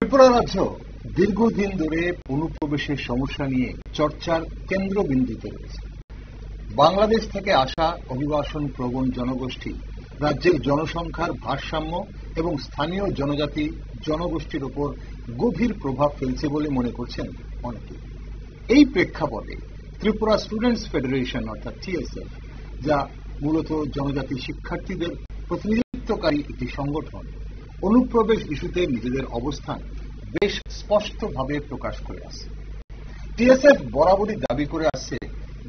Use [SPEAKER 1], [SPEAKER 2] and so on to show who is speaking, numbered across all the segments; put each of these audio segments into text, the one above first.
[SPEAKER 1] ত্রিপুরা রাজ্য দীর্ঘদিন ধরে অনুপ্রবেশের সমস্যা নিয়ে চর্চার কেন্দ্রবিন্দুতে রয়েছে। বাংলাদেশ থেকে আসা অভিবাসন প্রবণ জনগোষ্ঠী রাজ্যের জনসংখ্যার ভারসাম্য এবং স্থানীয় জনজাতি জনগোষ্ঠীর উপর গভীর প্রভাব ফেলছে বলে মনে করছেন অনেকে। এই প্রেক্ষাপটে ত্রিপুরা স্টুডেন্টস ফেডারেশন অর্থাৎ টিএসএফ, যা মূলত জনজাতি শিক্ষার্থীদের প্রতিনিধিত্বকারী একটি সংগঠন, অনুপ্রবেশ ইস্যুতে নিজেদের অবস্থান বেশ স্পষ্টভাবে প্রকাশ করে আসছে। টিএসএফ বরাবরই দাবি করে আসছে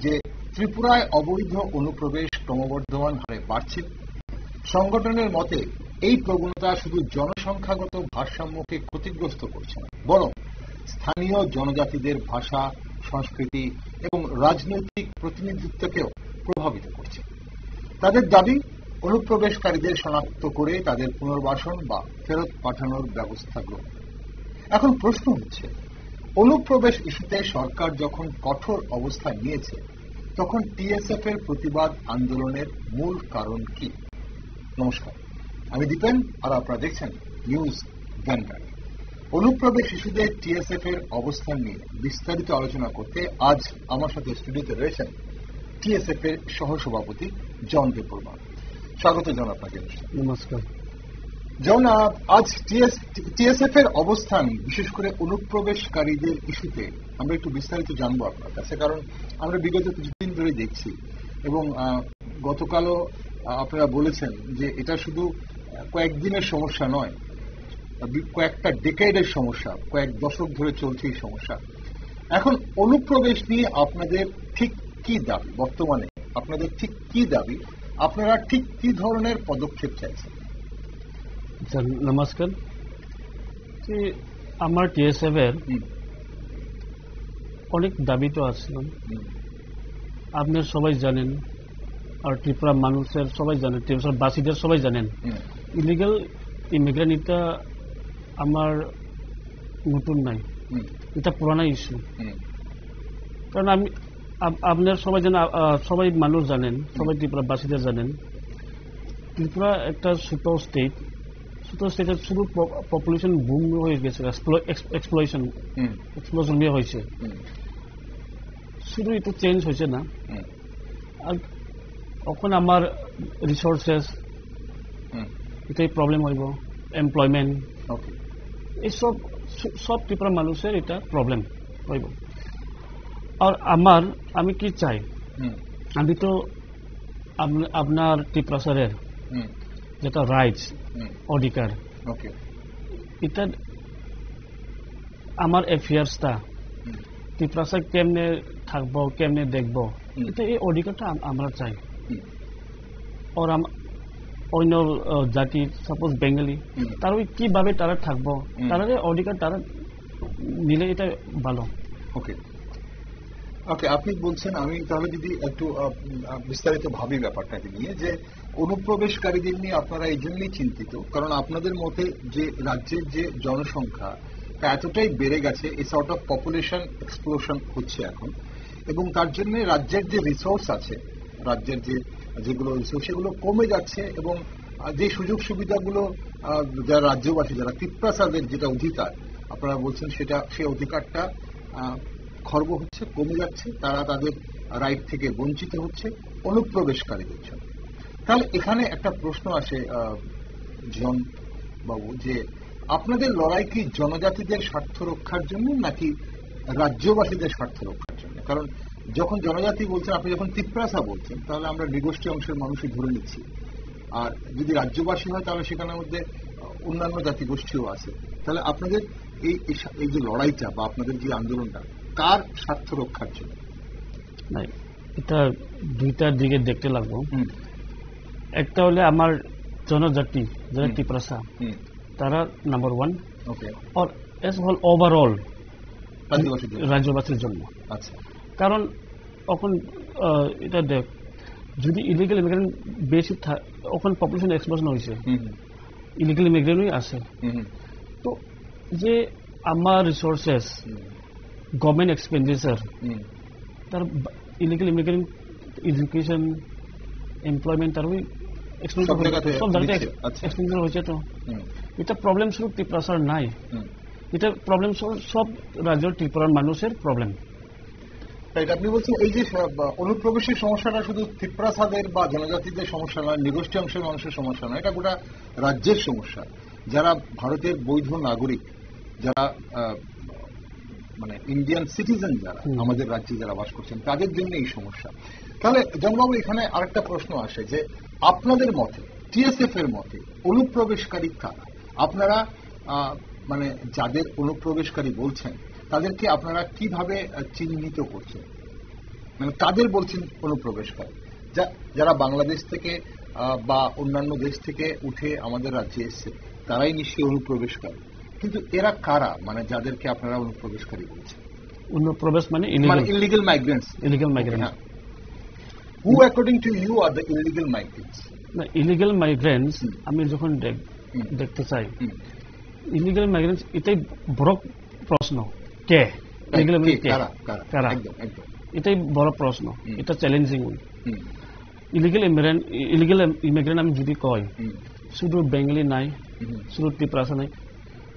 [SPEAKER 1] যে ত্রিপুরায় অবৈধ অনুপ্রবেশ ক্রমবর্ধমান হারে বাড়ছে। সংগঠনের মতে এই প্রবণতা শুধু জনসংখ্যাগত ভারসাম্যকে ক্ষতিগ্রস্ত করছে না, বরং স্থানীয় জনজাতিদের ভাষা, সংস্কৃতি এবং রাজনৈতিক প্রতিনিধিত্বকেও প্রভাবিত করছে। তাদের দাবি, অনুপ্রবেশকারীদের শনাক্ত করে তাদের পুনর্বাসন বা ফেরত পাঠানোর ব্যবস্থা গ্রহণ। এখন প্রশ্ন হচ্ছে, অনুপ্রবেশ ইস্যুতে সরকার যখন কঠোর অবস্থান নিয়েছে, তখন টিএসএফ এর প্রতিবাদ আন্দোলনের মূল কারণ কি? নমস্কার, আমি দীপেন আর আপনারা দেখছেন নিউজ ভ্যানগার্ড। অনুপ্রবেশ ইস্যুতে টিএসএফ এর অবস্থান নিয়ে বিস্তারিত আলোচনা করতে আজ আমার সাথে স্টুডিওতে রয়েছেন টিএসএফ এর সহসভাপতি জন দেববর্মা। স্বাগত জন আপনাকে।
[SPEAKER 2] নমস্কার
[SPEAKER 1] জন, আজ টিএসএফ এর অবস্থান বিশেষ করে অনুপ্রবেশকারীদের ইস্যুতে আমরা একটু বিস্তারিত জানবো আপনার কাছে, কারণ আমরা বিগত কিছুদিন ধরে দেখছি এবং গতকালও আপনারা বলেছেন যে এটা শুধু কয়েকদিনের সমস্যা নয়, কয়েকটা ডেকেডের সমস্যা, কয়েক দশক ধরে চলছে এই সমস্যা। এখন অনুপ্রবেশ নিয়ে আপনাদের ঠিক কি দাবি? বর্তমানে আপনাদের ঠিক কি দাবি? আপনারা ঠিক কি ধরনের পদক্ষেপ চাইছেন?
[SPEAKER 2] নমস্কার। আমার টিএসএফ এর অনেক দাবি তো আছে, আপনার সবাই জানেন, আর ত্রিপুরা মানুষের সবাই জানেন, ত্রিপুরা বাসীদের সবাই জানেন, ইলিগাল ইমিগ্রেন্ট এটা আমার নতুন নাই, এটা পুরানা ইস্যু। কারণ আমি আপনার সবাই জানেন, সবাই মানুষ জানেন, সবাই ত্রিপুরা বাসীদের জানেন, ত্রিপুরা একটা ছোট স্টেট, স্টেটের শুধু পপুলেশন বুম হয়ে গেছে, এক্সপ্লোশন হয়েছে, শুধু এটা চেঞ্জ হয়েছে না। আর এখন আমার রিসোর্সেস এটাই প্রবলেম হইব, এমপ্লয়মেন্ট, এইসব সব ত্রিপুরা মানুষের এটা প্রবলেম হইব। আর আমি কি চাই, আমি তো আপনার ত্রিপুরাসারের যেটা রাইটস অধিকার, এটা আমার অ্যাফেয়ার্সটা ত্রিপুরাসার কেমনে থাকবো, কেমনে দেখবো, এটা এই অধিকারটা আমরা চাই। আর অন্য জাতি, সাপোজ বেঙ্গলি, তারা কিভাবে তারা থাকবো, তারা অধিকার তারা নিলে এটা ভালো।
[SPEAKER 1] ওকে, আপনি বলছেন, আমি তাহলে যদি একটু বিস্তারিত ভাবি ব্যাপারটাকে নিয়ে, যে অনুপ্রবেশকারীদের নিয়ে আপনারা এই জন্যই চিন্তিত কারণ আপনাদের মতে যে রাজ্যের যে জনসংখ্যা এতটাই বেড়ে গেছে, এই সর্ট অফ পপুলেশন এক্সপ্লোশন হচ্ছে এখন, এবং তার জন্য রাজ্যের যে রিসোর্স আছে, রাজ্যের যেগুলো রিসোর্স সেগুলো কমে যাচ্ছে, এবং যে সুযোগ সুবিধাগুলো যারা রাজ্যবাসী, যারা ত্রিপুরাসাদের যেটা অধিকার আপনারা বলছেন, সেই অধিকারটা খর্ব হচ্ছে, কমে যাচ্ছে, তারা তাদের রাইট থেকে বঞ্চিত হচ্ছে অনুপ্রবেশকারীদের জন্য। তাহলে এখানে একটা প্রশ্ন আসে জন বাবু, যে আপনাদের লড়াই কি জনজাতিদের স্বার্থ রক্ষার জন্য নাকি রাজ্যবাসীদের স্বার্থ রক্ষার জন্য? কারণ যখন জনজাতি বলছেন, আপনি যখন ত্রিপুরাসা বলছেন, তাহলে আমরা নৃগোষ্ঠী অংশের মানুষই ধরে নিচ্ছি, আর যদি রাজ্যবাসী হয় তাহলে সেখানের মধ্যে অন্যান্য জাতিগোষ্ঠীও আছে। তাহলে আপনাদের এই যে লড়াইটা বা আপনাদের যে আন্দোলনটা কার স্বার্থ রক্ষার জন্য?
[SPEAKER 2] এটা দুইটার দিকে দেখতে লাগবো। একটা হলে আমার জনজাতি যারা ত্রিপুরাসা, তারা নাম্বার ওয়ান, আর এস হল ওভারঅল রাজ্যবাসীর জন্য। কারণ এখন এটা দেখ, যদি ইলিগাল ইমিগ্রেন্ট বেশি ওখানে পপুলেশন এক্সপ্লোশন হয়েছে, ইলিগাল ইমিগ্রেন্টই আছে, তো যে আমার রিসোর্সেস, গভর্নমেন্ট এক্সপেন্ডিচার, তার ইলিগাল ইমিগ্রেন্ট এডুকেশন, এমপ্লয়মেন্ট, তার সব জায়গাতে এক্সপেন্ডিচার হয়েছে। তো এটা প্রবলেম শুধু ত্রিপুরাসার নাই, এটা প্রবলেম সব রাজ্যের ত্রিপুরার মানুষের প্রবলেম।
[SPEAKER 1] আপনি বলছেন এই যে অনুপ্রবেশের সমস্যাটা শুধু ত্রিপুরা সাদের বা জনজাতিদের সমস্যা নয়, নিগোষ্ঠী অংশের মানুষের সমস্যা নয়, এটা গোটা রাজ্যের সমস্যা। যারা ভারতের বৈধ নাগরিক, যারা মানে ইন্ডিয়ান সিটিজেন, যারা আমাদের রাজ্যে যারা বাস করছেন, তাদের জন্য এই সমস্যা। তাহলে জনবাবু, এখানে আরেকটা প্রশ্ন আসে যে আপনাদের মতে, টিএসএফ এর মতে অনুপ্রবেশকারী কারা? আপনারা মানে যাদের অনুপ্রবেশকারী বলছেন তাদেরকে আপনারা কিভাবে চিহ্নিত করছেন? মানে কাদের বলছেন অনুপ্রবেশকারী? যারা বাংলাদেশ থেকে বা অন্যান্য দেশ থেকে উঠে আমাদের রাজ্যে এসছে তারাই নিশ্চয়ই অনুপ্রবেশকারী, কিন্তু এরা কারা, মানে যাদেরকে আপনারা অনুপ্রবেশকারী বলছেন?
[SPEAKER 2] অনুপ্রবেশ মানে
[SPEAKER 1] illegal migrants.
[SPEAKER 2] Illegal migrants.
[SPEAKER 1] Who according to you are the illegal migrants?
[SPEAKER 2] না, ইলিগাল মাইগ্রেন্টস আমি যখন দেখতে চাই, ইলিগাল মাইগ্রেন্টস এটাই বড় প্রশ্ন, কে কারা, এটাই বড় প্রশ্ন, এটা চ্যালেঞ্জিং। ইলিগাল ইমিগ্রেন্ট আমি যদি কই, শুধু বেঙ্গলি নাই, শুধু ত্রিপুরাসা নাই,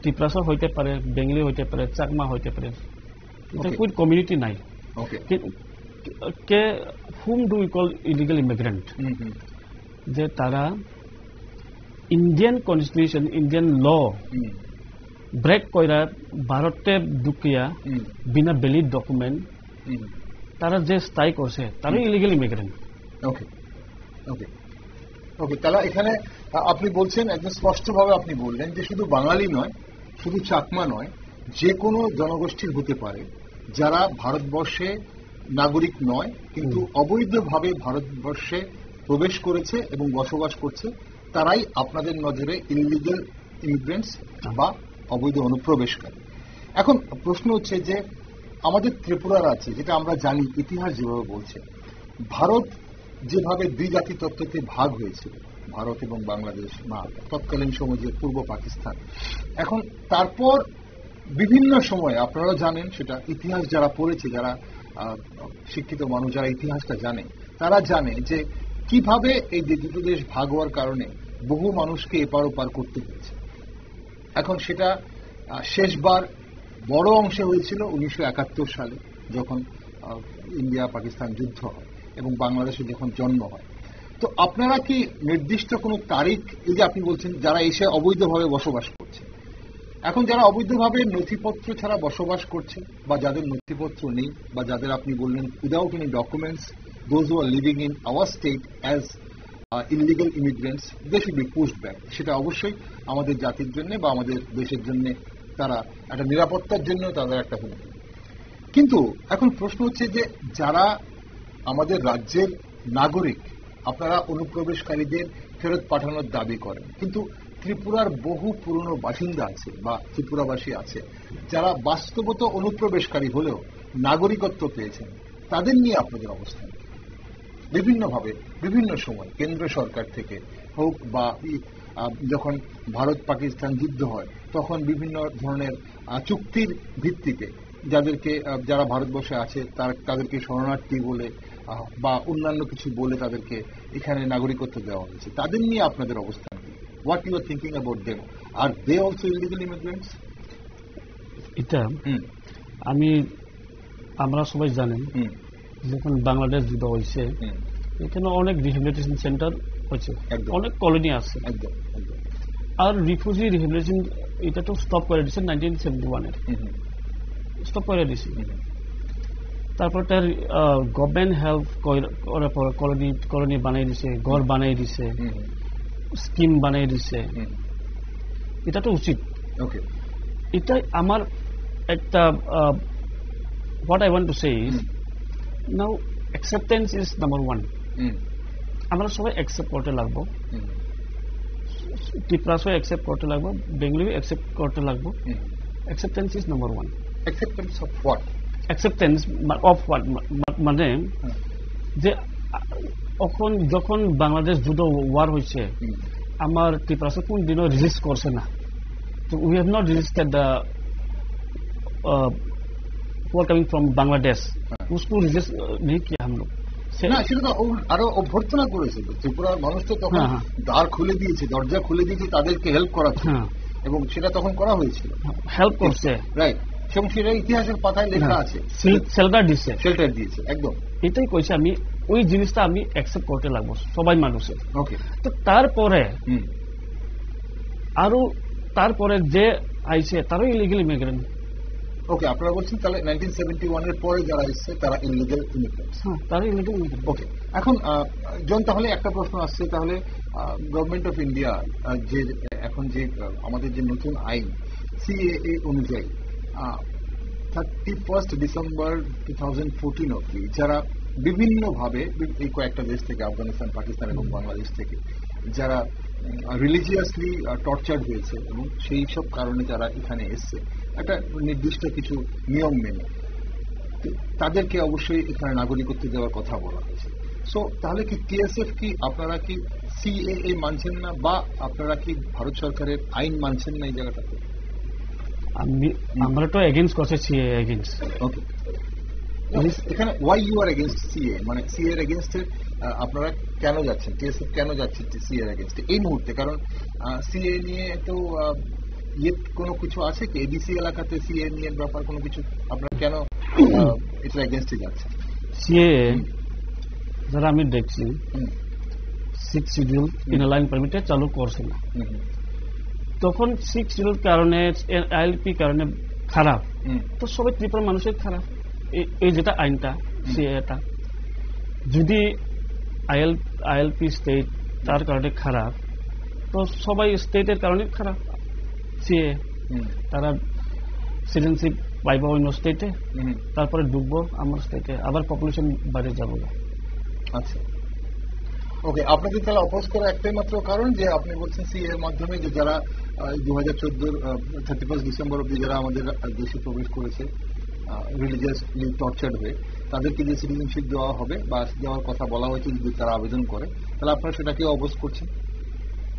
[SPEAKER 2] ত্রিপুরাসা হইতে পারে, বেঙ্গলি হইতে পারে, চাকমা হইতে পারে, এটা কোন কমিউনিটি নাই। whom do we call illegal immigrant? যে তারা Indian constitution, Indian law break কইরা ভারতে ঢুকিয়া বিনা ভ্যালিড ডকুমেন্ট তারা যে স্থায়ী করছে, তারা ইলিগাল ইমিগ্রেন্ট।
[SPEAKER 1] ওকে ওকে ওকে তাহলে এখানে আপনি বলছেন, একদম স্পষ্টভাবে আপনি বললেন যে শুধু বাঙালি নয়, শুধু চাকমা নয়, যে কোনো জনগোষ্ঠীর হতে পারে যারা ভারতবর্ষে নাগরিক নয় কিন্তু অবৈধভাবে ভারতবর্ষে প্রবেশ করেছে এবং বসবাস করছে, তারাই আপনাদের নজরে ইলিগাল ইমিগ্রেন্টস বা অবৈধ অনুপ্রবেশকারী। এখন প্রশ্ন হচ্ছে যে আমাদের ত্রিপুরার আছে, যেটা আমরা জানি, ইতিহাস যেভাবে বলছে, ভারত যেভাবে দুই জাতি তত্ত্বতে ভাগ হয়েছিল, ভারত এবং বাংলাদেশ বা তৎকালীন সময় যে পূর্ব পাকিস্তান, এখন তারপর বিভিন্ন সময়ে আপনারা জানেন, সেটা ইতিহাস যারা পড়েছে, যারা শিক্ষিত মানুষ যারা ইতিহাসটা জানে, তারা জানে যে কিভাবে এই দুটো দেশ ভাগ হওয়ার কারণে বহু মানুষকে এপার ওপার করতে হয়েছে। এখন সেটা শেষবার বড় অংশে হয়েছিল 1971 সালে, যখন ইন্ডিয়া পাকিস্তান যুদ্ধ হয় এবং বাংলাদেশে যখন জন্ম হয়। তো আপনারা কি নির্দিষ্ট কোনো তারিখ, এই যে আপনি বলছেন যারা এসে অবৈধভাবে বসবাস করছে, এখন যারা অবৈধভাবে নথিপত্র ছাড়া বসবাস করছে বা যাদের নথিপত্র নেই বা যাদের আপনি বললেন without any documents, those who are living in our state as illegal immigrants, they should be pushed back. সেটা অবশ্যই আমাদের জাতির জন্য বা আমাদের দেশের জন্য, তারা একটা নিরাপত্তার জন্য তাদের একটা হুমকি। কিন্তু এখন প্রশ্ন হচ্ছে যে যারা আমাদের রাজ্যের নাগরিক, আপনারা অনুপ্রবেশকারীদের ফেরত পাঠানোর দাবি করেন, কিন্তু ত্রিপুরার বহু পুরনো বাসিন্দা আছে বা ত্রিপুরাবাসী আছে যারা বাস্তবত অনুপ্রবেশকারী হলেও নাগরিকত্ব পেয়েছেন, তাদের নিয়ে আপনাদের অবস্থান বিভিন্নভাবে বিভিন্ন সময় কেন্দ্র সরকার থেকে হোক বা যখন ভারত পাকিস্তান যুদ্ধ হয় তখন বিভিন্ন ধরনের চুক্তির ভিত্তিতে যাদেরকে, যারা ভারতবর্ষে আছে তাদেরকে শরণার্থী বলে বা অন্যান্য কিছু বলে তাদেরকে এখানে নাগরিকত্ব দেওয়া হয়েছে, তাদের নিয়ে আপনাদের অবস্থান কি? What you are thinking about them? Are they also illegal immigrants?
[SPEAKER 2] এটা আমরা সবাই জানেন, যখন বাংলাদেশ যুদ্ধ হয়েছে এখানে অনেক রিহেবিলিটেশন সেন্টার হয়েছে, অনেক কলোনি আছে, আর রিফিউজি রিহেবিলিটেশন এটা তো স্টপ করে দিচ্ছে 1971-এর, স্টপ করে দিছে। তারপর তার গভর্নমেন্ট হেল্প করার পর কলোনি বানাই দিছে, ঘর বানাই দিছে, স্কিম বানাই দিছে, এটা তো উচিত। এটাই আমার একটা what I want to say is now acceptance is number one. আমরা সবাই অ্যাকসেপ্ট করতে লাগবো, ত্রিপুরাসও অ্যাকসেপ্ট করতে লাগবো, বেঙ্গলিও অ্যাকসেপ্ট করতে লাগবো। Acceptance is number one. Acceptance of what? Acceptance of what মানে যে যখন বাংলাদেশ যুদ্ধ ওয়ার হয়েছে, আমার ত্রিপুরাসে কোন দিনও রেজিস্ট করছে না। তো we have not registered the who are coming from Bangladesh, उसको रेजिस्ट नहीं किया हम लोग। না, সেটা তো আরো অভ্যর্থনা করেছে ত্রিপুরার মানুষ, তো তখন দ্বার খুলে দিয়েছে, দরজা খুলে দিয়েছে তাদেরকে হেল্প করার।
[SPEAKER 1] এবং সেটা তখন করা হয়েছিল,
[SPEAKER 2] হেল্প করছে,
[SPEAKER 1] রাইট, এবং সেটা ইতিহাসের পাতায় লেখা আছে,
[SPEAKER 2] শেল্টার দিছে,
[SPEAKER 1] শেল্টার দিয়েছে, একদম
[SPEAKER 2] এটাই কইছে। আমি ওই জিনিসটা আমি অ্যাকসেপ্ট করতে লাগবো সবাই মানুষের।
[SPEAKER 1] ওকে,
[SPEAKER 2] তো তারপরে আরো তারপরে যে আইছে তারও ইলিগাল ইমিগ্রেন্ট।
[SPEAKER 1] ওকে, আপনারা বলছেন তাহলে 1971 এর পরে যারা এসেছে তারা ইলিগাল ইমিগ্রেন্টস।
[SPEAKER 2] হ্যাঁ, তারা ইলিগাল ইমিগ্রেন্ট।
[SPEAKER 1] ওকে, এখন জন তাহলে একটা প্রশ্ন আসছে, তাহলে গভর্নমেন্ট অফ ইন্ডিয়া যে এখন যে আমাদের যে নতুন আইন সিএএ অনুযায়ী 31 ডিসেম্বর 2014 অবধি যারা বিভিন্নভাবে এই কয়েকটা দেশ থেকে, আফগানিস্তান, পাকিস্তান এবং বাংলাদেশ থেকে যারা রিলিজিয়াসলি টর্চার্ড হয়েছে এবং সেই সব কারণে যারা এখানে এসছে একটা নির্দিষ্ট কিছু নিয়ম মেনে, তাদেরকে অবশ্যই এখানে নাগরিকত্ব দেওয়ার কথা বলা হয়েছে। সো তাহলে কি টিএসএফ কি, আপনারা কি সিএএ মানছেন না, বা আপনারা কি ভারত সরকারের আইন মানছেন না এই জায়গাটাতে?
[SPEAKER 2] আমরা তো এগেইনস্ট করছে সিএএ এগেইনস্ট।
[SPEAKER 1] ওকে, এখানে why you are against CA, মানে সিএ এর এগেইনস্টে আপনারা কেন যাচ্ছেন, টিএসএফ কেন যাচ্ছে সিএ এর এগেইনস্টে এই মুহূর্তে? কারণ সিএ নিয়ে তো কোনো কিছু আছে কি, এডিসি এলাকাতে সিএ নিয়ে ব্যাপার কোনো কিছু, আপনারা কেন এটা এগেইনস্টে যাচ্ছেন?
[SPEAKER 2] সিএ যারা আমি দেখছি 6 শিডিউল ইনলাইন পারমিটে চালু করছে না, তখন 6 শিডিউল কারণে আইএলপি কারণে খারাপ, তো সবাই ত্রিপুরা মানুষের খারাপ। এই যেটা আইনটা সিএটা যদি আইএলপি স্টেট তার কারণে খারাপ, তো সবাই স্টেটের কারণে খারাপ। সিএ তারা সিটিজেনশিপ পাইব অন্য স্টেটে, তারপরে ঢুকবো আমার স্টেটে, আবার পপুলেশন বাড়ে যাবো।
[SPEAKER 1] আচ্ছা, ওকে, আপনাদের তাহলে অপোজ করা একটাই মাত্র কারণ যে আপনি বলছেন সিএ এর মাধ্যমে যে যারা 2014 31 ডিসেম্বর অব্দি যারা আমাদের দেশে প্রবেশ করেছে রিলিজিয়াসলি টর্চার্ড হয়ে, তাদেরকে যে সিটিজেনশিপ দেওয়া হবে বা দেওয়ার কথা বলা হয়েছে যদি তারা আবেদন করে, তাহলে আপনারা সেটাকে অপোজ করছেন,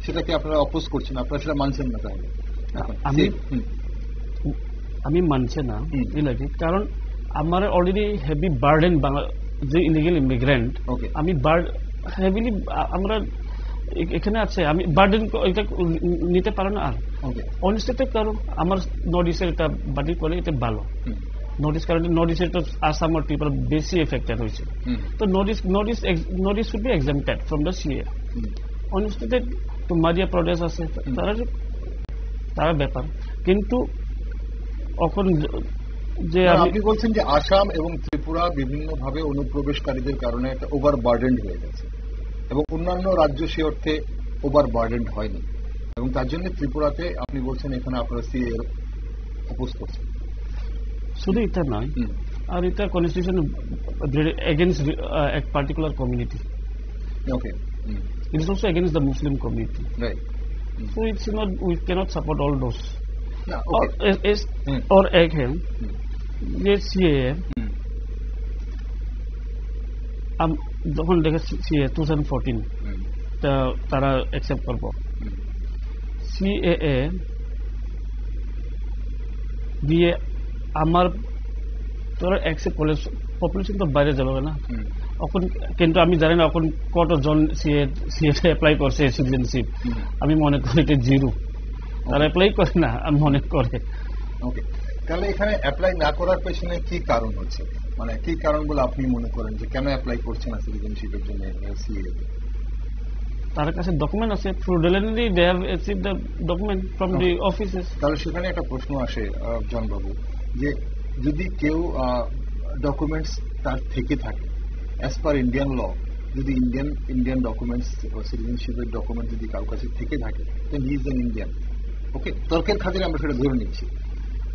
[SPEAKER 1] সেটাকে আপনারা অপোজ করছেন, আপনারা সেটা মানছেন না? তাহলে
[SPEAKER 2] আমি মানছে না লাগে, কারণ আমার অলরেডি হেভি বার্ডেন যে ইলিগাল ইমিগ্রেন্ট, আমি হেভিলি আমরা এখানে আছে, আমি বার্ডেন এটা নিতে পারো না। আর অন্য স্টেটে কারণ আমার নর্থ ইস্টের এটা বাড়ি করে এটা ভালো, নর্থ ইস্ট কারণে নর্থ ইস্টের তো আসাম আর ত্রিপুরা বেশি এফেক্টেড হয়েছে, তো north east should be এক্সাম্পটেড from the CA. অন্য স্টেটে তো মারিয়া প্রদেশ আছে, তারা ব্যাপার, কিন্তু এখন যে
[SPEAKER 1] আপনি বলছেন যে আসাম এবং ত্রিপুরা বিভিন্নভাবে অনুপ্রবেশকারীদের কারণে একটা ওভার বার্ডেন্ড হয়ে গেছে এবং অন্যান্য রাজ্য সে অর্থে ওভার বার্ডেন্ড হয়নি, এবং তার জন্য ত্রিপুরাতে আপনি বলছেন এখানে আপনারা সিএ এর অপোজ করছেন।
[SPEAKER 2] শুধু এটা নয়, আর এটা কনস্টিটিউশন এগেইনস্ট এক particular community.
[SPEAKER 1] Okay,
[SPEAKER 2] it is also against the Muslim community,
[SPEAKER 1] right?
[SPEAKER 2] So it's not, we cannot support all those.
[SPEAKER 1] Yeah, okay.
[SPEAKER 2] Or again, yes, yeah. যখন দেখেছি 2014 তারা অ্যাকসেপ্ট করব সিএএ দিয়ে, আমার তোরা অ্যাকসেপ্ট করলে পপুলেশন তো বাইরে যাবে না এখন, কিন্তু আমি জানি না এখন কতজন সিএ অ্যাপ্লাই করছে সিটিজেনশিপ, আমি মনে করি এটা জিরো, তারা অ্যাপ্লাই করে না আমি মনে করে।
[SPEAKER 1] ওকে, তাহলে এখানে অ্যাপ্লাই না করার পেছনে কি কারণ হচ্ছে, মানে কি কারণ বলে আপনি মনে করেন যে কেন অ্যাপ্লাই করছে না সিটিজেনশিপের জন্য সিএ?
[SPEAKER 2] তার কাছে ডকুমেন্ট আছে, fraudulently they have achieved the document from the offices.
[SPEAKER 1] তাহলে সেখানে একটা প্রশ্ন আসে জনবাবু, যে যদি কেউ ডকুমেন্টস তার থেকে থাকে অ্যাজ পার ইন্ডিয়ান ল, যদি ইন্ডিয়ান ডকুমেন্টস সিটিজেনশিপের ডকুমেন্ট যদি কারো কাছে থেকে থাকে, দেন হি ইজ অ্যান ইন্ডিয়ান। ওকে, তর্কের খাতিরে আমরা সেটা ধরে নিচ্ছি।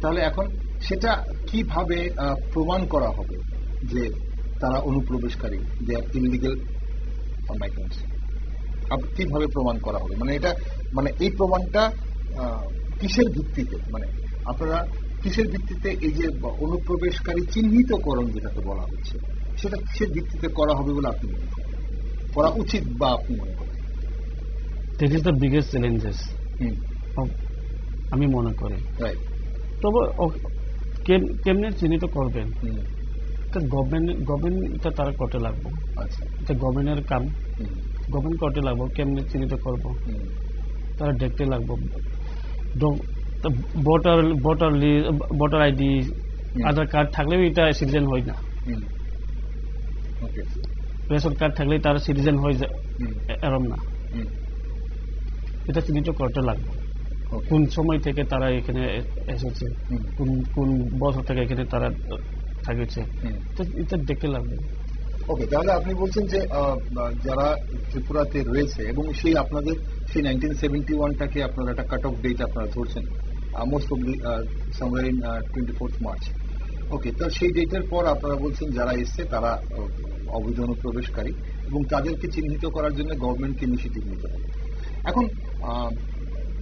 [SPEAKER 1] তাহলে এখন সেটা কিভাবে প্রমাণ করা হবে যে তারা অনুপ্রবেশকারী, দে আর ইলিগাল মাইগ্রেন্টস? কিভাবে প্রমাণ করা হবে, মানে এটা, মানে এই প্রমাণটা কিসের ভিত্তিতে, মানে আপনারা কিসের ভিত্তিতে এই যে অনুপ্রবেশকারী চিহ্নিতকরণ যেটাকে বলা হচ্ছে, সেটা কিসের ভিত্তিতে করা হবে বলে আপনি মনে করেন, করা উচিত বা আপনি মনে করেন?
[SPEAKER 2] That is the biggest challenges আমি মনে করি। তবে কেমনে চিহ্নিত করবেন, গভর্নমেন্ট তারা করতে লাগবো, এটা গভর্নমেন্টের কাম, গভর্নমেন্ট করতে লাগবো, কেমনে চিহ্নিত করবো তারা দেখতে লাগবো। ভোটার আইডি, আধার কার্ড থাকলেও এটা সিটিজেন হয় না। রেশন কার্ড থাকলে তারা সিটিজেন হয়ে যায়, এরম না। এটা চিহ্নিত করতে লাগবে কোন সময় থেকে তারা এখানে এসেছে, কোন বছর থেকে এখানে তারা থাকেছে, এটা দেখতে লাগবে।
[SPEAKER 1] ওকে, তাহলে আপনি বলছেন যে যারা ত্রিপুরাতে রয়েছে এবং সেই আপনাদের সেই 1971টাকে আপনারা একটা কাট অফ ডেট আপনারা ধরছেন, most probably somewhere in 24 March. Okay, তো সেই ডেটের পর আপনারা বলছেন যারা এসছে তারা অবৈধ অনুপ্রবেশকারী এবং তাদেরকে চিহ্নিত করার জন্য গভর্নমেন্টকে ইনিশিয়েটিভ নিতে হবে। এখন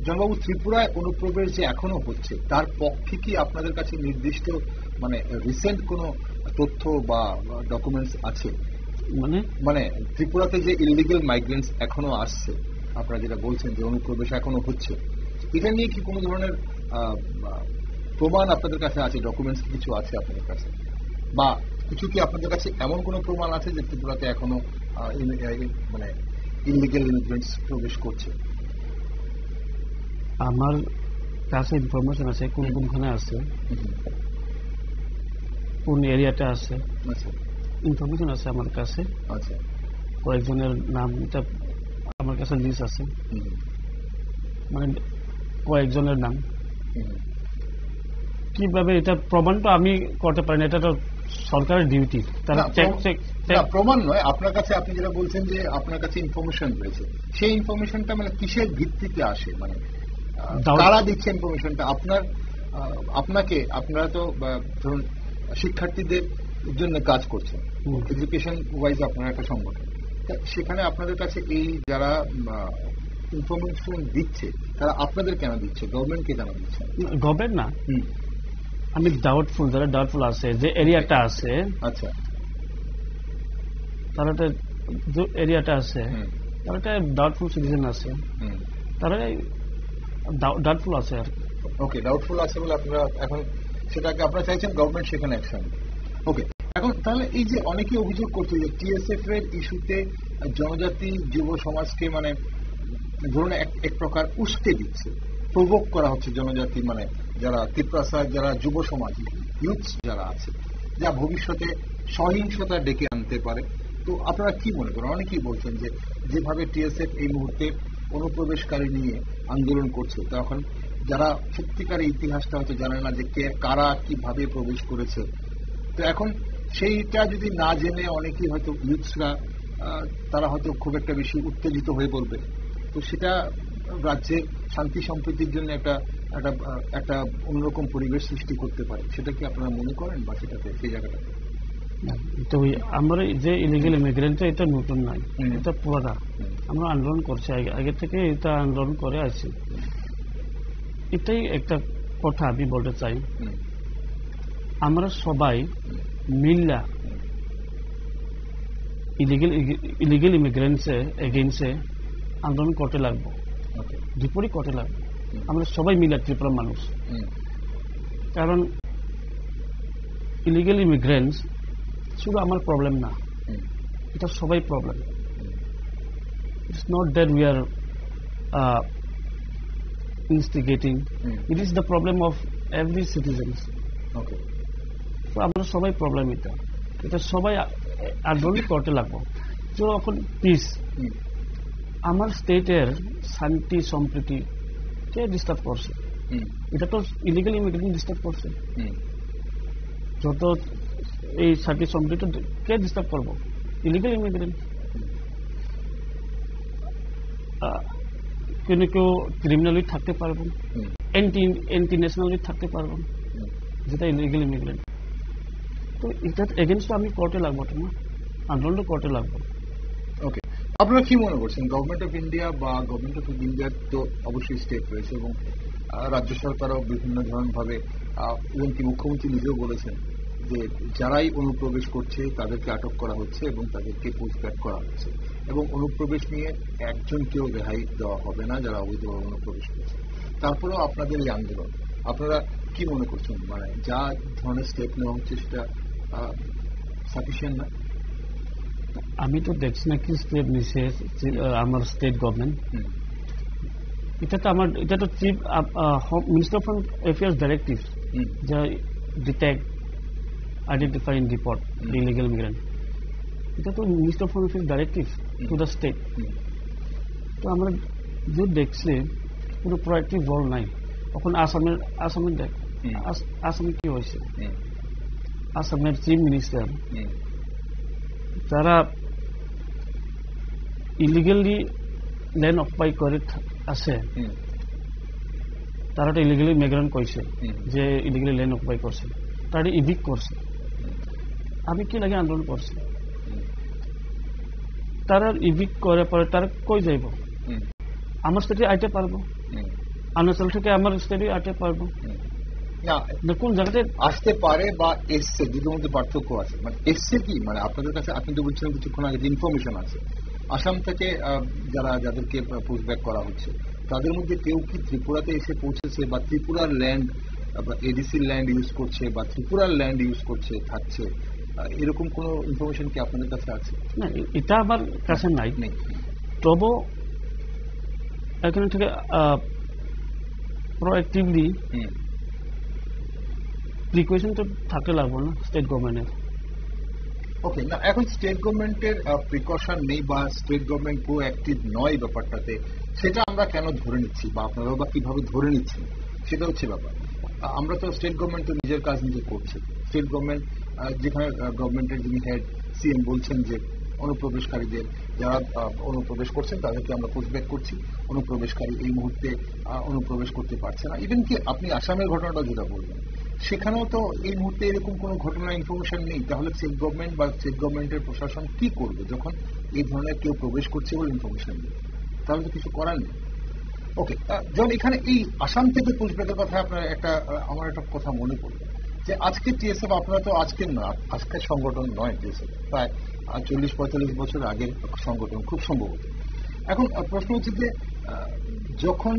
[SPEAKER 1] জনবাবু, ত্রিপুরায় অনুপ্রবেশ যে এখনো হচ্ছে তার পক্ষে কি আপনাদের কাছে নির্দিষ্ট মানে রিসেন্ট কোনো তথ্য বা ডকুমেন্টস আছে? মানে ত্রিপুরাতে যে ইলিগাল মাইগ্রেন্টস এখনো আসছে, আপনারা যেটা বলছেন যে অনুপ্রবেশ এখনো হচ্ছে, এটা নিয়ে কি কোনো ধরনের প্রমাণ আপনাদের কাছে আছে? ডকুমেন্টস কিছু আছে আপনাদের কাছে, বা কিছু কি আপনাদের কাছে এমন কোনো প্রমাণ আছে যে ত্রিপুরাতে এখনো মানে ইলিগাল ইমিগ্রেন্টস প্রবেশ করছে?
[SPEAKER 2] আমার কাছে ইনফরমেশন আছে কোনখানে আছে, কোন এরিয়াতে আছে, ইনফরমেশন আছে আমার কাছে। কয়েকজনের নাম আমার কাছে লিস্ট আছে, মানে কয়েকজনের নাম। কিভাবে এটা প্রমাণটা আমি করতে পারি না, এটা তো সরকারের ডিউটি। তারা
[SPEAKER 1] প্রমাণ নয় আপনার কাছে, আপনি যেটা বলছেন যে আপনার কাছে ইনফরমেশন রয়েছে, সেই ইনফরমেশনটা মানে কিসের ভিত্তিতে আসে, মানে কারা দিচ্ছে ইনফরমেশনটা আপনাকে? আপনারা তো ধরুন শিক্ষার্থীদের জন্য কাজ করছেন, এডুকেশন ওয়াইজ আপনারা একটা সংগঠন, সেখানে আপনাদের কাছে এই যারা ইনফরমেশন দিচ্ছে তারা আপনাদের কেন দিচ্ছে, গভর্নমেন্টকে কেন দিচ্ছে?
[SPEAKER 2] গভর্নমেন্ট না, আমি ডাউটফুল, যারা ডাউটফুল আছে যে এরিয়াটা আছে, আচ্ছা তারা যে এরিয়াটা আছে তারা ডাউটফুল সিটিজেন আছে, তারা ডাউটফুল আছে আর কি।
[SPEAKER 1] ওকে, ডাউটফুল আছে বলে আপনারা এখন সেটাকে আপনারা চাইছেন গভর্নমেন্ট সেখানে অ্যাকশন। ওকে, এখন তাহলে এই যে অনেকে অভিযোগ করছে যে টিএসএফ এর ইস্যুতে জনজাতি যুব সমাজকে মানে ধরুন এক প্রকার উস্কে দিচ্ছে, প্রভোগ করা হচ্ছে জনজাতি, মানে যারা ত্রিপুরা, যারা যুব সমাজ ইউথ যারা আছে, যা ভবিষ্যতে সহিংসতা ডেকে আনতে পারে। তো আপনারা কি মনে করেন? অনেকেই বলছেন যে যেভাবে টিএসএফ এই মুহূর্তে অনুপ্রবেশকারী নিয়ে আন্দোলন করছে, তখন যারা সত্যিকার ইতিহাসটা হয়তো জানে না যে কারা কিভাবে প্রবেশ করেছে, তো এখন সেইটা যদি না জেনে অনেকেই হয়তো ইউথসরা তারা হয়তো খুব একটা বেশি উত্তেজিত হয়ে পড়বে, তো সেটা রাজ্যের শান্তি সম্প্রীতির জন্য একটা অন্যরকম পরিবেশ সৃষ্টি করতে পারে। সেটা কি আপনারা মনে করেন, বা সেটাতে সেই জায়গাটাতে?
[SPEAKER 2] তো আমরা যে ইলিগাল ইমিগ্রেন্ট, এটা নতুন নয়, এটা পুরানা, আমরা আন্দোলন করছি আগে থেকে, এটা আন্দোলন করে আছি। এটাই একটা কথা আমি বলতে চাই, আমরা সবাই মিল্লা ইলিগাল ইমিগ্রেন্টসে এগেইনস্টে আন্দোলন করতে লাগবো, বিপরীত করতে লাগবো। আমরা সবাই মিলে ত্রিপুরা মানুষ, কারণ ইলিগাল ইমিগ্রেন্টস শুধু আমার প্রবলেম না, এটা সবাই problem. It's not that we are instigating. It is the problem of every citizens. Okay. So আমরা সবাই প্রবলেম, এটা সবাই আন্দোলন করতে লাগবো। যখন পিস আমার স্টেটের শান্তি সম্প্রীতি কে ডিস্টার্ব করছে, এটা তো ইলিগাল ইমিগ্রেশন ডিস্টার্ব করছে। যত এই শান্তি সম্প্রীতি কে ডিস্টার্ব করবো? Illegal immigrant. কেউ ক্রিমিনালি থাকতে পারবেন, এন্টি ন্যাশনালি থাকতে পারবেন, যেটা ইলিগাল ইমিগ্রেন্ট। তো এটার এগেনস্ট আমি কোর্টে লাগবো না, আন্দোলন কোর্টে লাগবো।
[SPEAKER 1] ওকে, আপনারা কি মনে করছেন? গভর্নমেন্ট অফ ইন্ডিয়া বা গভর্নমেন্ট অফ ইন্ডিয়ার তো অবশ্যই স্টেপ রয়েছে, এবং রাজ্য সরকারও বিভিন্ন ধরনের ভাবে, এমনকি মুখ্যমন্ত্রী নিজেও বলেছেন যে যারাই অনুপ্রবেশ করছে তাদেরকে আটক করা হচ্ছে এবং তাদেরকে পুষব্যাক করা হচ্ছে, এবং অনুপ্রবেশ নিয়ে একজনকেও রেহাই দেওয়া হবে না যারা অবৈধভাবে অনুপ্রবেশ করছে। তারপরেও আপনাদের এই আন্দোলন, আপনারা কি মনে করছেন, মানে যা ধরনের স্টেপ নেওয়া হচ্ছে সেটা সাফিসিয়েন্ট না?
[SPEAKER 2] আমি তো দেখছি না কি স্টেপ নিচ্ছে আমার স্টেট গভর্নমেন্ট। এটা তো chief minister of affairs directive, যা detect, identify and report the illegal migrant. এটা তো minister of affairs directive to the state. তো আমরা যে দেখছি কোনো প্রোঅ্যাক্টিভ রোল নাই। এখন আসামের দেখ, আসামে কি হয়েছে, আসামের চিফ মিনিস্টার যারা ইলিগালি ল্যান্ড অকুপাই করে আছে, তারা তো ইলিগালি মিগ্রেন্ট কইছে যে ইলিগালি ল্যান্ড অকুপাই করছে, তারা ইভিক করছে। আমি কি লাগে আন্দোলন করছে, তারা ইভিক করে পরে তারা কই যাইব? আমার স্টেটে আইতে পারবো, অরুণাচল থেকে আমার স্টেটে আইতে পারবো না, কোন জায়গাতে
[SPEAKER 1] আসতে পারে বা এসছে, দুটোর মধ্যে পার্থক্য আছে। মানে এসছে কি, মানে আপনাদের কাছে আপনি তো বলছিলেন কিছুক্ষণ আগে ইনফরমেশন আছে আসাম থেকে যাদেরকে পুশব্যাক করা হচ্ছে, তাদের মধ্যে কেউ কি ত্রিপুরাতে এসে পৌঁছেছে বা ত্রিপুরার ল্যান্ড বা এডিসির ল্যান্ড ইউজ করছে বা ত্রিপুরার ল্যান্ড ইউজ করছে থাকছে, এরকম কোন ইনফরমেশন কি আপনাদের কাছে আছে?
[SPEAKER 2] না, এটা আমার কাছে নাই। তবু এখানে থেকে প্রোঅ্যাক্টিভলি প্রিকশন তো থাকতে লাগবে না স্টেট গভর্নমেন্টের।
[SPEAKER 1] ওকে, না এখন স্টেট গভর্নমেন্টের প্রিকশন নেই বা স্টেট গভর্নমেন্ট প্রোঅ্যাক্টিভ নয় ব্যাপারটাতে, সেটা আমরা কেন ধরে নিচ্ছি বা আপনারাও বা কিভাবে ধরে নিচ্ছেন, সেটা হচ্ছে ব্যাপার। আমরা তো স্টেট গভর্নমেন্ট তো নিজের কাজ নিজে করছে। স্টেট গভর্নমেন্ট যেখানে গভর্নমেন্টের যিনি হেড সিএম বলছেন যে অনুপ্রবেশকারীদের, যারা অনুপ্রবেশ করছেন তাদেরকে আমরা পুশব্যাক করছি, অনুপ্রবেশকারী এই মুহূর্তে অনুপ্রবেশ করতে পারছে না। ইভেন কি আপনি আসামের ঘটনাটা যেটা বলবেন, সেখানেও তো এই মুহূর্তে এরকম কোন ঘটনা ইনফরমেশন নেই। তাহলে স্টেট গভর্নমেন্ট বা স্টেট গভর্নমেন্টের প্রশাসন কি করবে যখন এই ধরনের কেউ প্রবেশ করছে বলে ইনফরমেশন নেই? তাহলে তো কিছু করার নেই। ওকে, যখন এখানে এই আসাম থেকে পুশব্যাকের কথা আপনার আমার একটা কথা মনে পড়লো যে আজকে টিএসএফ, আপনারা তো আজকের সংগঠন নয়, টিএসএফ প্রায় 40-45 বছর আগের সংগঠন খুব সম্ভবত। এখন প্রশ্ন হচ্ছে যে যখন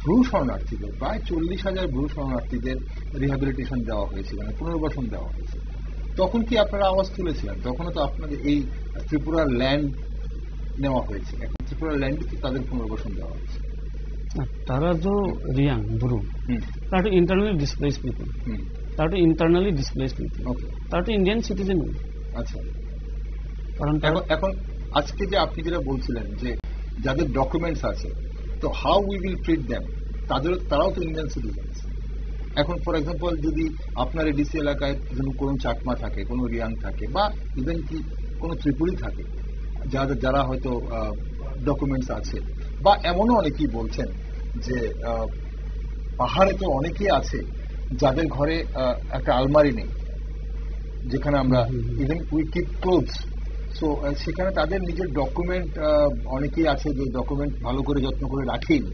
[SPEAKER 1] ব্রু শরণার্থীদের প্রায় 40,000 ব্রু শরণার্থীদের রিহ্যাবিলিটেশন দেওয়া হয়েছিল, মানে পুনর্বাসন দেওয়া হয়েছে, তখন কি আপনারা আওয়াজ তুলেছিলেন? তখনও তো আপনাদের এই ত্রিপুরার ল্যান্ড নেওয়া হয়েছে, এখন ত্রিপুরার ল্যান্ডে কি তাদের পুনর্বাসন দেওয়া হয়েছে?
[SPEAKER 2] তারা যে রিয়াং ব্রু, তারা তো ইন্টারনালি ডিসপ্লেসড পিপল, তারা তো ইন্টারনালি ডিসপ্লেসড পিপল, তারা তো ইন্ডিয়ান সিটিজেন। আচ্ছা, কারণ
[SPEAKER 1] এখন আজকে যে আপনি যেটা বলছিলেন যে যাদের ডকুমেন্টস আছে, তো how we will treat them, তারাও তো ইন্ডিয়ান সিটিজেন। এখন ফর এক্সাম্পল যদি আপনার এডিসি এলাকায় কোনো চাকমা থাকে, কোনো রিয়াং থাকে, বা ইভেন কি কোনো ত্রিপুরি থাকে, যারা হয়তো ডকুমেন্টস আছে, বা এমনও অনেকেই বলছেন যে পাহাড়ে তো অনেকেই আছে যাদের ঘরে একটা আলমারি নেই, যেখানে আমরা even we keep clothes, so সেখানে তাদের নিজের ডকুমেন্ট অনেকেই আছে যে ডকুমেন্ট ভালো করে যত্ন করে রাখেনি।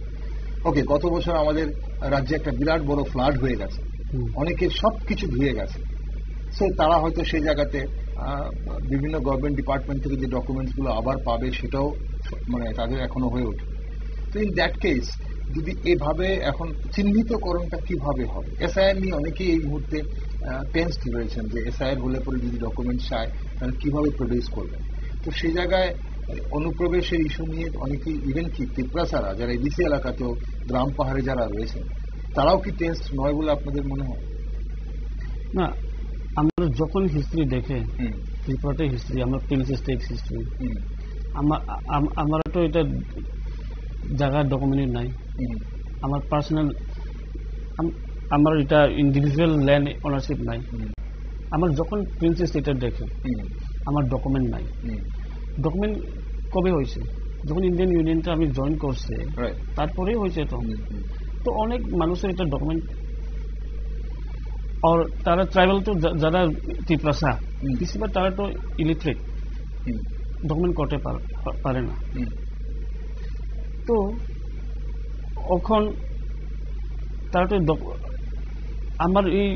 [SPEAKER 1] ওকে, গত বছর আমাদের রাজ্যে একটা বিরাট বড় ফ্লাড হয়ে গেছে, অনেকের সবকিছু ধুয়ে গেছে, সো তারা হয়তো সেই জায়গাতে বিভিন্ন গভর্নমেন্ট ডিপার্টমেন্ট থেকে যে ডকুমেন্টস গুলো আবার পাবে সেটাও মানে তাদের এখনো হয়ে ওঠে। তো ইন দ্যাট কেস যদি এভাবে এখন চিহ্নিতকরণটা কিভাবে হবে? এসআইআর নিয়ে অনেকেই এই মুহূর্তে টেন্সড রয়েছেন যে এসআইআর হলে পরে যদি ডকুমেন্ট চায় তাহলে কিভাবে প্রডিউস করবেন। তো সেই জায়গায় অনুপ্রবেশের ইস্যু নিয়ে অনেকেই, ইভেন কি ত্রিপুরা ছাড়া যারা এডিসি এলাকাতেও গ্রাম পাহাড়ে যারা রয়েছেন, তারাও কি টেন্সড নয় বলে আপনাদের মনে হয়?
[SPEAKER 2] না, আমরা যখন হিস্ট্রি দেখে, ত্রিপুরাতে হিস্ট্রি, আমরা প্রিন্সেস টেক্স হিস্ট্রি, আমরা তো এটা জায়গার ডকুমেন্ট নাই, আমার পার্সোনাল, আমার এটা ইন্ডিভিজুয়াল ল্যান্ড ওনারশিপ নাই। আমার যখন প্রিন্সেস এটা দেখে আমার ডকুমেন্ট নাই। ডকুমেন্ট কবে হয়েছে? যখন ইন্ডিয়ান ইউনিয়নটা আমি জয়েন করছে তারপরেই হয়েছে। তো অনেক মানুষের এটা ডকুমেন্ট, আর তারা ট্রাইবাল তো যারা ত্রিপুরা বেশিরভাগ তারা তো ইলিটারেট, ডকুমেন্ট করতে পারে না। তো এখন তারা তো আমার এই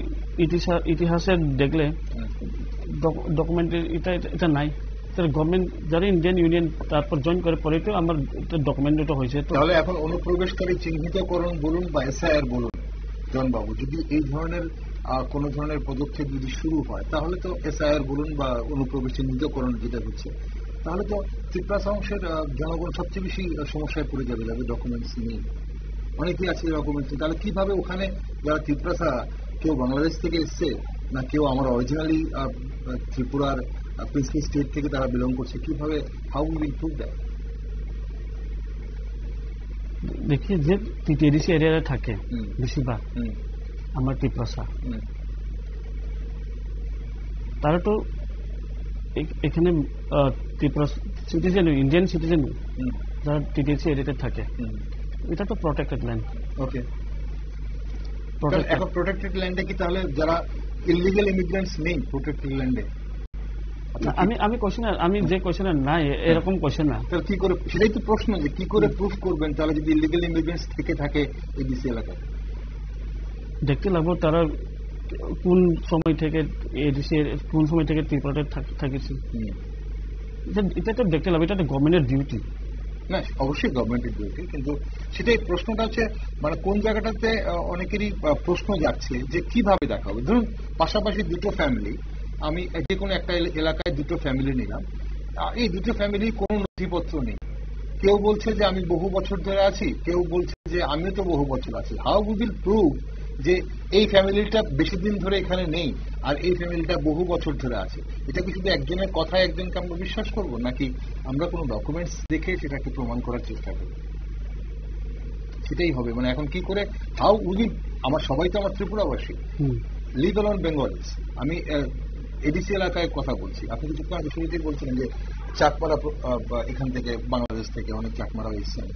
[SPEAKER 2] ইতিহাসের দেখলে ডকুমেন্টের এটা নাই। গভর্নমেন্ট যারা ইন্ডিয়ান ইউনিয়ন তারপর জয়েন করে পরে তো আমার ডকুমেন্ট হয়েছে। তাহলে
[SPEAKER 1] এখন অনুপ্রবেশকারী চিহ্নিতকরণ বলুন বা এসআইআর বলুন, জনবাবু, যদি এই ধরনের কোন ধরনের পদক্ষেপ যদি শুরু হয়, তাহলে তো এসআইআর বলুন বা অনুপ্রবেশ চিহ্নিতকরণ যেটা হচ্ছে, তাহলে তো ত্রিপুরা অংশের জনগণ সবচেয়ে বেশি সমস্যায় পড়ে যাবে, যাদের ডকুমেন্টস নেই। অনেকেই আছে এরকম। তাহলে কিভাবে ওখানে যারা ত্রিপুরা, কেউ বাংলাদেশ থেকে এসছে না কেউ আমার অরিজিনালি ত্রিপুরার প্রিন্সিপাল স্টেট থেকে তারা বিলং করছে, কিভাবে, হাউ উইল প্রুভ দ্যাট?
[SPEAKER 2] देखिए যে টিটিডিসি এরিয়াতে থাকে বেশিরভাগ আমার ত্রিপুরা, তারা তো এখানে ত্রিপুরা সিটিজেন, ইন্ডিয়ান সিটিজেন যারা টিটিডিসি এরিয়াতে থাকে, এটা তো প্রটেক্টেড ল্যান্ড।
[SPEAKER 1] ওকে, এখন প্রটেক্টেড ল্যান্ডে কি তাহলে যারা ইলিগাল ইমিগ্রেন্টস নেই প্রটেক্টেড ল্যান্ডে?
[SPEAKER 2] আমি কোশ্চেন, আমি যে কোশ্চেন নাই এরকম কোশ্চেন না,
[SPEAKER 1] তাহলে কি করে, সেটাই তো প্রশ্ন, যে কি করে প্রুফ করবেন তাহলে যদি ইলিগাল ইমিগ্রেন্টস থেকে থাকে এডিসি এলাকায়?
[SPEAKER 2] দেখতে লাগবো তারা কোন সময় থেকে এডিসি, কোন সময় থেকে ত্রিপুরাতে থাকেছে, এটা তো দেখতে লাগবে, এটা তো গভর্নমেন্টের ডিউটি।
[SPEAKER 1] না, অবশ্যই গভর্নমেন্টের ডিউটি, কিন্তু সেটাই প্রশ্নটা হচ্ছে মানে কোন জায়গাটাতে অনেকেরই প্রশ্ন যাচ্ছে যে কিভাবে দেখা হবে। ধরুন পাশাপাশি দুটো ফ্যামিলি, আমি যে কোনো একটা এলাকায় দুটো ফ্যামিলি নিলাম, এই দুটো ফ্যামিলির কোনো নথিপত্র নেই, কেউ বলছে যে আমি বহু বছর ধরে আছি, কেউ বলছে যে আমিও তো বহু বছর আছি। হাউ উইল প্রুভ যে এই ফ্যামিলিটা বেশি দিন ধরে এখানে নেই আর এই ফ্যামিলিটা বহু বছর ধরে আছে? এটা কি শুধু একজনের কথায় একজনকে আমরা বিশ্বাস করব, নাকি আমরা কোনো ডকুমেন্টস দেখে সেটাকে প্রমাণ করার চেষ্টা করব? সেটাই হবে। মানে এখন কি করে, হাউ উইল, আমার সবাই তো আমার ত্রিপুরাবাসী, লিভ অন বেঙ্গলিস। আমি এডিসি এলাকায় কথা বলছি, আপনি কিছুক্ষণ আগে শুরুতেই বলছিলেন যে চাকমারা এখান থেকে বাংলাদেশ থেকে অনেক চাকমারা এসেছেন।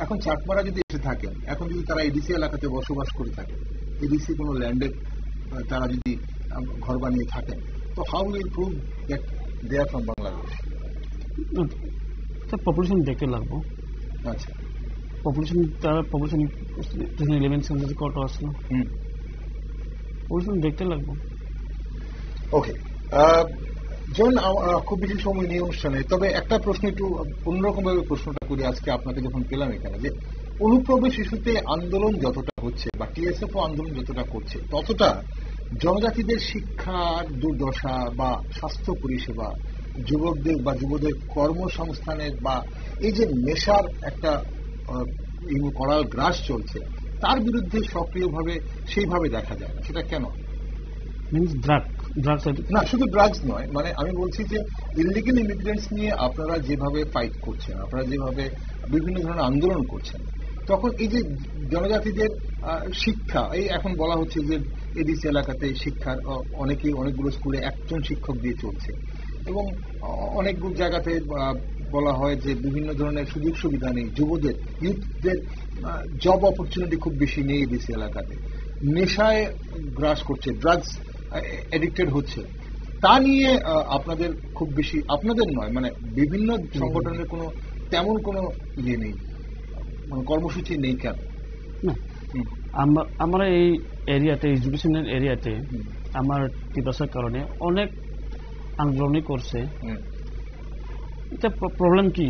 [SPEAKER 1] এখন চাকমারা যদি এসে থাকেন, এখন যদি তারা এডিসি এলাকাতে বসবাস করে থাকে, এডিসি কোনো ল্যান্ডে তারা যদি ঘর বানিয়ে থাকেন, তো how will prove that they are from Bangladesh?
[SPEAKER 2] Population দেখতে লাগবো।
[SPEAKER 1] আচ্ছা,
[SPEAKER 2] পপুলেশন, তারা পপুলেশন 2011 সেন্সাস কত আসলো, পপুলেশন দেখতে লাগবো।
[SPEAKER 1] ওকে, যেমন খুব বেশি সময় নেই অনুষ্ঠানে, তবে একটা প্রশ্ন একটু অন্যরকম ভাবে প্রশ্নটা করি আজকে আপনাকে যখন পেলাম এখানে, যে অনুপ্রবেশ ইস্যুতে আন্দোলন যতটা হচ্ছে বা টিএসএফ আন্দোলন যতটা করছে, ততটা জনজাতিদের শিক্ষার দুর্দশা বা স্বাস্থ্য পরিষেবা, যুবকদের বা যুবদের কর্মসংস্থানের বা এই যে নেশার একটা করাল গ্রাস চলছে, তার বিরুদ্ধে সক্রিয়ভাবে সেইভাবে দেখা যায় না, সেটা কেন? না, শুধু ড্রাগস নয়, মানে আমি বলছি যে ইলিগাল ইমিগ্রেন্টস নিয়ে আপনারা যেভাবে ফাইট করছেন, আপনারা যেভাবে বিভিন্ন ধরনের আন্দোলন করছেন, তখন এই যে জনজাতিদের শিক্ষা, এই এখন বলা হচ্ছে যে এডিসি এলাকাতে শিক্ষার অনেকগুলো স্কুলে একজন শিক্ষক দিয়ে চলছে, এবং অনেকগুলো জায়গাতে বলা হয় যে বিভিন্ন ধরনের সুযোগ সুবিধা নেই, যুবদের, ইউথদের জব অপরচুনিটি খুব বেশি নেই এডিসি এলাকাতে, নেশায় গ্রাস করছে, ড্রাগস এডিক্টেড হচ্ছে। তা নিয়ে আপনাদের খুব বেশি, আপনাদের নয় মানে বিভিন্ন সংগঠনের কোনো তেমন কোনো ইয়ে নেই, মানে কর্মসূচি নেই কেন?
[SPEAKER 2] আমরা এই এরিয়াতে, এডুকেশনাল এরিয়াতে আমার টিপাসার কারণে অনেক আন্দোলনই করছে। এটা প্রবলেম কি,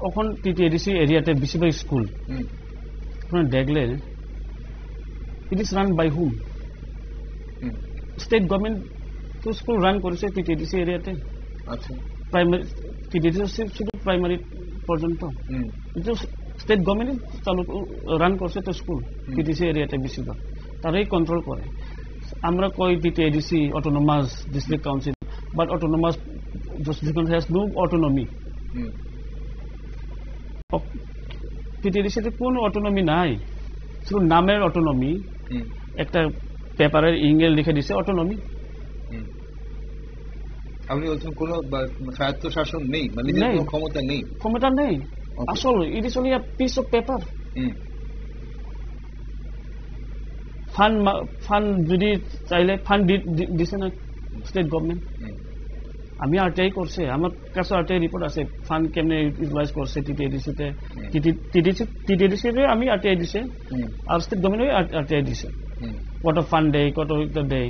[SPEAKER 2] এখন টিটিএডিসি এরিয়াতে বেশিরভাগ স্কুল দেখলে it is run by hmm? State government তো স্কুল রান করেছে টিটিএডিসি এরিয়াতে।
[SPEAKER 1] আচ্ছা,
[SPEAKER 2] প্রাইমারি টিটিএডিসি শুধু প্রাইমারি পর্যন্ত, কিন্তু স্টেট গভর্নমেন্ট চালু রান করছে তো স্কুল টিটিসি এরিয়াতে বেশিরভাগ, তারাই কন্ট্রোল করে। আমরা কই TTADC autonomous district council, but autonomous district has no autonomy. টিটিএডিসিতে কোনো অটোনমি নাই, শুধু নামের অটোনমি, একটা পেপারের ইংরেজ লিখে দিছে অটোনমি।
[SPEAKER 1] আপনি বলছেন কোন স্বায়ত্ত শাসন নেই, মানে ক্ষমতা নেই,
[SPEAKER 2] ক্ষমতা নেই আসল, ইট is only a piece of paper. Fund যদি চাইলে ফান্ড দিছে না স্টেট গভর্নমেন্ট, আমি আরটিআই করছে, আমার কাছে আরটিআই রিপোর্ট আছে ফান্ড কেমনে ইউটিলাইজ করছে টিটিএডিসিতে, টিটিএডিসিতে আমি আরটিআই দিছে আর স্টেট গভর্নমেন্ট আরটিআই দিছে, কত ফান্ড দেয়, কত দেয়,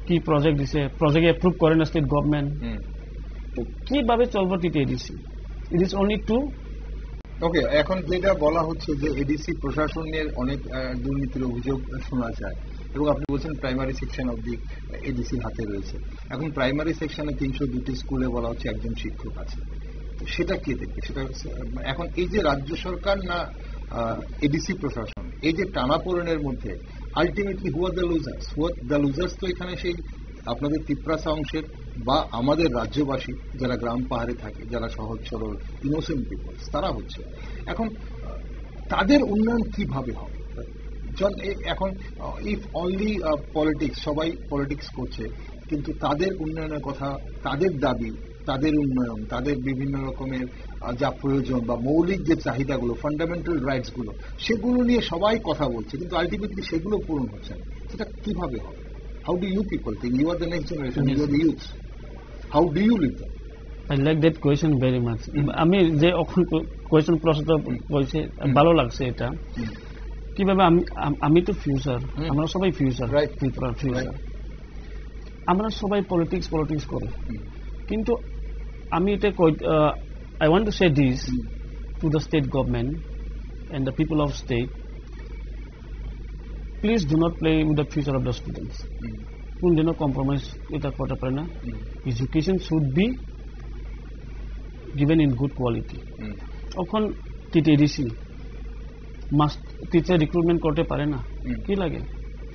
[SPEAKER 2] কি প্রজেক্ট দিছে, প্রজেক্ট এপ্রুভ করে না স্টেট গভর্নমেন্ট, কিভাবে চলবে TTADC? It is only to.
[SPEAKER 1] Okay, এখন যেটা বলা হচ্ছে যে এডিসি প্রশাসনের অনেক দুর্নীতির অভিযোগ শোনা যায়, এবং আপনি বলছেন প্রাইমারি সেকশন অব দি এডিসির হাতে রয়েছে। এখন প্রাইমারি সেকশনে 302টি স্কুলে বলা হচ্ছে একজন শিক্ষক আছে, সেটা কে দেখবে? সেটা এখন এই যে রাজ্য সরকার না এডিসি প্রশাসন, এই যে টানাপোড়েনের মধ্যে ultimately who are the losers? The losers তো এখানে সেই আপনাদের তিপ্রাসা অংশের বা আমাদের রাজ্যবাসী যারা গ্রাম পাহাড়ে থাকে, যারা সহজ সরল ইনোসেন্ট পিপলস, তারা হচ্ছে। এখন তাদের উন্নয়ন কিভাবে হবে? এখন ইফ অনলি পলিটিক্স, সবাই পলিটিক্স করছে, কিন্তু তাদের উন্নয়নের কথা, তাদের দাবি, তাদের উন্নয়ন, তাদের বিভিন্ন রকমের যা প্রয়োজন বা মৌলিক যে চাহিদাগুলো, ফান্ডামেন্টাল রাইটস গুলো, সেগুলো নিয়ে সবাই কথা বলছে, কিন্তু আলটিমেটলি সেগুলো পূরণ হচ্ছে না। সেটা কিভাবে হবে? How do you people think? You are the next generation, you are the youth, how do you live that?
[SPEAKER 2] I like that question very much. আমি যে কোয়েশ্চেন প্রশ্নটা বলছে ভালো লাগছে এটা। কিভাবে আমি তো ফিউচার, আমরা সবাই ফিউচার, ত্রিপুরার ফিউচার। আমরা সবাই পলিটিক্স করে, কিন্তু আমি এটা I want to say this to the state government and the people of state. Please do not play with the future of the students. কোন দিনও কম্প্রোমাইজ এটা করতে পারে না। Education should be given in good quality. এখন TTDC must teacher recruitment করতে পারে না, কি লাগে?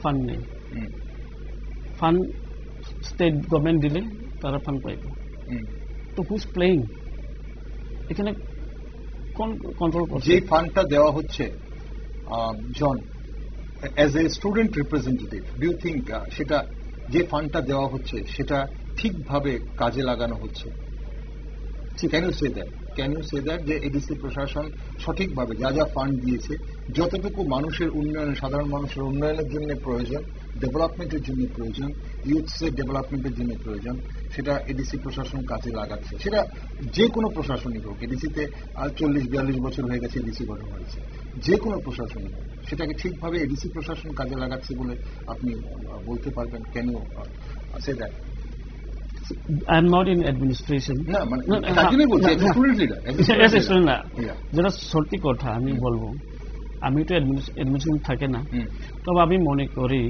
[SPEAKER 2] ফান্ড নেই। ফান্ড স্টেট গভর্নমেন্ট দিলে তারা ফান্ড পাইব। তো হুজ প্লেইং এখানে? কোন কন্ট্রোল করছে?
[SPEAKER 1] যে ফান্ডটা দেওয়া হচ্ছে, John as a student representative, do you think সেটা যে ফান্ডটা দেওয়া হচ্ছে সেটা ঠিকভাবে কাজে লাগানো হচ্ছে? ক্যান ইউ সে দ্যাট যে এডিসি প্রশাসন সঠিকভাবে যা যা ফান্ড দিয়েছে, যতটুকু মানুষের উন্নয়ন, সাধারণ মানুষের উন্নয়নের জন্য প্রয়োজন, ডেভেলপমেন্টের জন্য প্রয়োজন, ইউথসের ডেভেলপমেন্টের জন্য প্রয়োজন, সেটা এডিসি প্রশাসন কাজে লাগাচ্ছে? সেটা যে কোনো প্রশাসনই হোক, এডিসিতে 40-42 বছর হয়ে গেছে এডিসি গঠন হয়েছে, যে কোনো প্রশাসনই হোক, সেটাকে ঠিকভাবে এডিসি প্রশাসন কাজে লাগাচ্ছে বলে আপনি বলতে পারবেন? Can you say that?
[SPEAKER 2] I am not in administration. যেটা সত্যি কথা আমি বলবো, আমি তো অ্যাডমিনিস্ট্রেশন থাকে না, তবে আমি মনে করি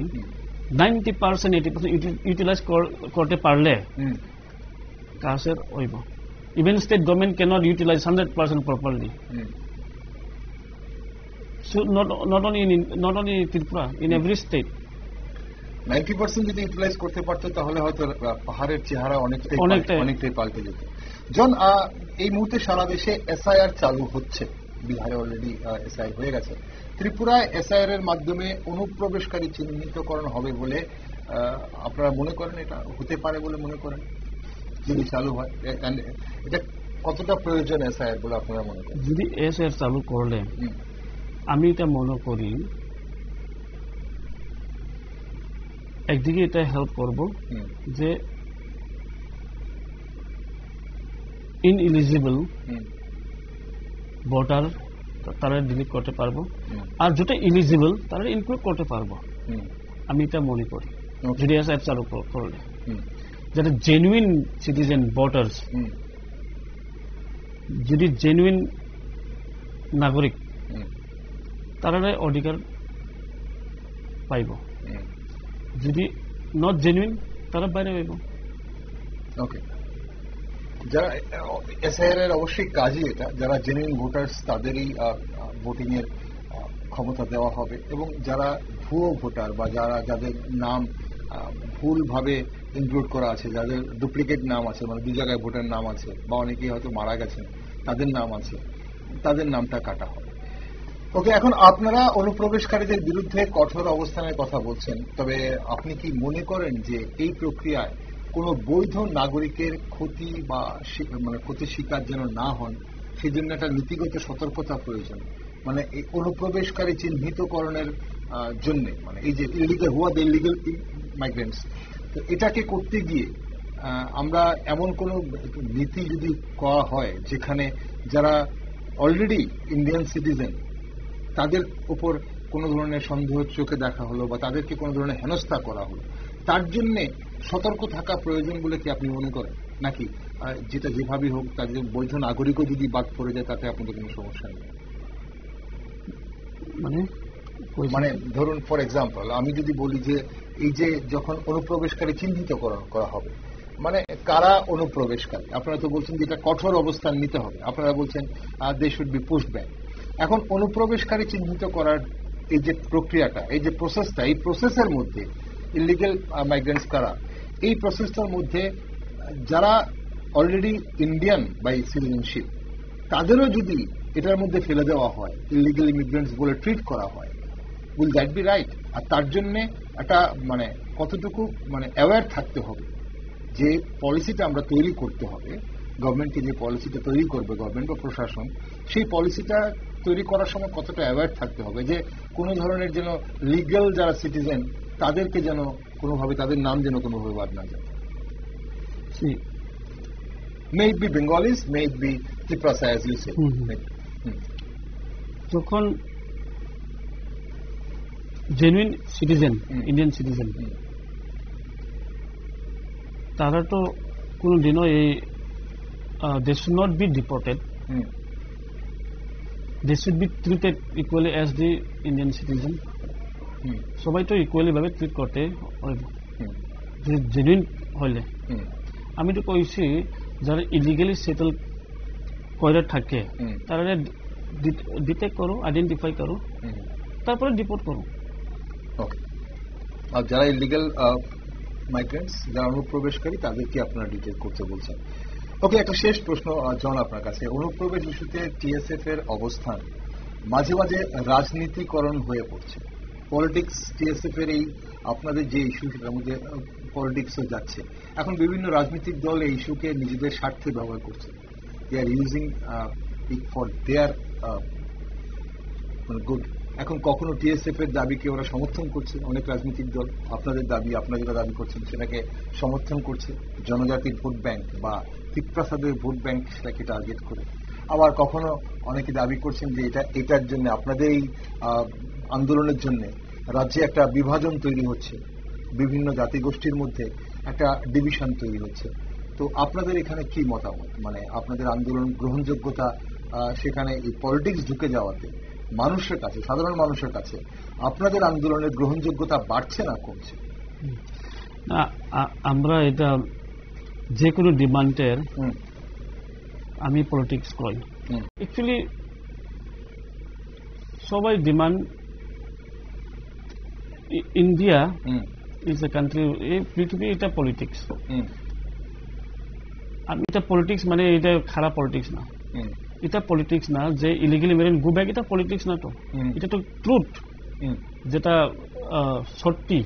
[SPEAKER 2] 90% 80% ইউটিলাইজ করতে পারলে কাজের হইব। Even state government cannot utilise 100% properly. So not only Tripura, in every state.
[SPEAKER 1] 90% যদি ইউটিলাইজ করতে পারতো তাহলে হয়তো পাহাড়ের চেহারা অনেকটাই পাল্টে যেত। জন, এই মুহূর্তে সারা দেশে এসআইআর চালু হচ্ছে, বিহারে অলরেডি এসআইআর হয়ে গেছে। ত্রিপুরায় এসআইআর এর মাধ্যমে অনুপ্রবেশকারী চিহ্নিতকরণ হবে বলে আপনারা মনে করেন? এটা হতে পারে বলে মনে করেন যদি চালু হয়? এটা কতটা প্রয়োজন এসআইআর বলে আপনারা মনে করেন?
[SPEAKER 2] যদি এসআইআর চালু করলে আমি এটা মনে করি একদিকে এটা হেল্প করব যে ইনএলিজিবল ভোটার তারা ডিলিট করতে পারবো, আর যেটা এলিজিবল তারা ইনক্লুড করতে পারবো। আমি এটা মনে করি যদি এসআইআর চালু করলে, যারা জেনুইন সিটিজেন ভোটার্স, যদি জেনুইন নাগরিক, তারা অধিকার পাইব। যদি নট জেনুইন তারা বাইরে হইব।
[SPEAKER 1] ওকে, যারা এসআইআর এর অবশ্যই কাজই এটা, যারা জেনুইন ভোটার্স তাদেরই ভোটিং এর ক্ষমতা দেওয়া হবে, এবং যারা ভুয়ো ভোটার বা যাদের নাম ভুলভাবে ইনক্লুড করা আছে, যাদের ডুপ্লিকেট নাম আছে, মানে দুই জায়গায় ভোটার নাম আছে, বা অনেকেই হয়তো মারা গেছেন তাদের নাম আছে, তাদের নামটা কাটা হবে। ওকে, এখন আপনারা অনুপ্রবেশকারীদের বিরুদ্ধে কঠোর অবস্থানের কথা বলছেন, তবে আপনি কি মনে করেন যে এই প্রক্রিয়ায় কোনো বৈধ নাগরিকের ক্ষতি বা মানে ক্ষতির শিকার যেন না হন, সেই জন্য একটা নীতিগত সতর্কতা প্রয়োজন? মানে এই অনুপ্রবেশকারী চিহ্নিতকরণের জন্য, মানে এই যে ইলিগাল ইলিগাল মাইগ্রেন্টস, তো এটাকে করতে গিয়ে আমরা এমন কোন নীতি যদি করা হয় যেখানে যারা অলরেডি ইন্ডিয়ান সিটিজেন তাদের উপর কোনো ধরনের সন্দেহ চোখে দেখা হলো বা তাদেরকে কোনো ধরনের হেনস্থা করা হলো, তার জন্য সতর্ক থাকা প্রয়োজন বলে কি আপনি মনে করেন? নাকি যেটা যেভাবেই হোক তাদের বৈধ নাগরিকও যদি বাদ পড়ে যায় তাতে আপনাদের কোনো সমস্যা নেই? মানে ধরুন ফর এক্সাম্পল আমি যদি বলি যে এই যে যখন অনুপ্রবেশকারী চিহ্নিতকরণ করা হবে, মানে কারা অনুপ্রবেশকারী, আপনারা তো বলছেন যে এটা কঠোর অবস্থান নিতে হবে, আপনারা বলছেন they should be pushed back. এখন অনুপ্রবেশকারী চিহ্নিত করার এই যে প্রক্রিয়াটা, এই যে প্রসেসটা, এই প্রসেসের মধ্যে ইলিগাল মাইগ্রেন্টস কারা, এই প্রসেসটার মধ্যে যারা অলরেডি ইন্ডিয়ান বাই সিটিজেনশিপ তাদেরও যদি এটার মধ্যে ফেলে দেওয়া হয়, ইলিগাল ইমিগ্রেন্টস বলে ট্রিট করা হয়, উইল দ্যাট বি রাইট? আর তার জন্য একটা মানে কতটুকু মানে অ্যাওয়্যার থাকতে হবে যে পলিসিটা আমরা তৈরি করতে হবে, গভর্নমেন্টকে যে পলিসিটা তৈরি করবে গভর্নমেন্ট বা প্রশাসন, সেই পলিসিটা তৈরি করার সময় কতটা অ্যাওয়্যার থাকতে হবে যে কোনো ধরনের যেন লিগ্যাল যারা সিটিজেন তাদেরকে যেন কোনোভাবে তাদের নাম যেন কোনোভাবে বাদ না যায়। May it be Bengalis, may it be Tiprasa, as you say.
[SPEAKER 2] যখন জেনুইন সিটিজেন, ইন্ডিয়ান সিটিজেন, তারা তো কোনো দিনও এই they should not be deported. They should be treated equally as the Indian citizen. সবাই তো ইকুয়ালি ভাবে ট্রিট করতে জেনুইন হইলে। আমি তো কইছি যারা ইলিগালি সেটেল করে থাকে তারা ডিটেক্ট করো, আইডেন্টিফাই করো, তারপরে ডিপোর্ট করো।
[SPEAKER 1] ওকে, আর যারা ইলিগাল মাইগ্রেন্টস, যারা অনুপ্রবেশকারী, তাদেরকে আপনারা ডিটেক্ট করতে বলছেন। ওকে, একটা শেষ প্রশ্ন জন আপনার কাছে। অনুপ্রবেশ ইস্যুতে টিএসএফ এর অবস্থান মাঝে মাঝে রাজনীতিকরণ হয়ে পড়ছে। পলিটিক্স, টিএসএফ এর এই আপনাদের যে ইস্যু সেটার মধ্যে পলিটিক্সও যাচ্ছে। এখন বিভিন্ন রাজনৈতিক দল এই ইস্যুকে নিজেদের স্বার্থে ব্যবহার করছে। They are using it for their good. এখন কখনো টিএসএফ এর দাবিকে ওরা সমর্থন করছে, অনেক রাজনৈতিক দল আপনাদের দাবি, আপনারা যেটা দাবি করছেন সেটাকে সমর্থন করছে, জনজাতির ভোট ব্যাংক বা তিপ্রাসাদের ভোট ব্যাংক সেটাকে টার্গেট করে। আবার কখনো অনেকে দাবি করছেন যে এটার জন্য, আপনাদের এই আন্দোলনের জন্য রাজ্যে একটা বিভাজন তৈরি হচ্ছে, বিভিন্ন জাতিগোষ্ঠীর মধ্যে একটা ডিভিশন তৈরি হচ্ছে। তো আপনাদের এখানে কি মতামত? মানে আপনাদের আন্দোলন গ্রহণযোগ্যতা সেখানে এই পলিটিক্স ঢুকে যাওয়াতে মানুষের কাছে, সাধারণ মানুষের কাছে আপনাদের আন্দোলনের গ্রহণযোগ্যতা বাড়ছে না কমছে?
[SPEAKER 2] আমরা এটা যে কোনো ডিমান্ডের আমি পলিটিক্স করি। অ্যাকচুয়ালি সবাই demand, India is a country, এই পৃথিবী এটা পলিটিক্স। আর এটা পলিটিক্স মানে এটা খারাপ পলিটিক্স না, এটা পলিটিক্স না যে ইলিগাল ইমিগ্রেন্ট গো ব্যাক, এটা পলিটিক্স না তো, এটা তো ট্রুথ, যেটা সত্যি,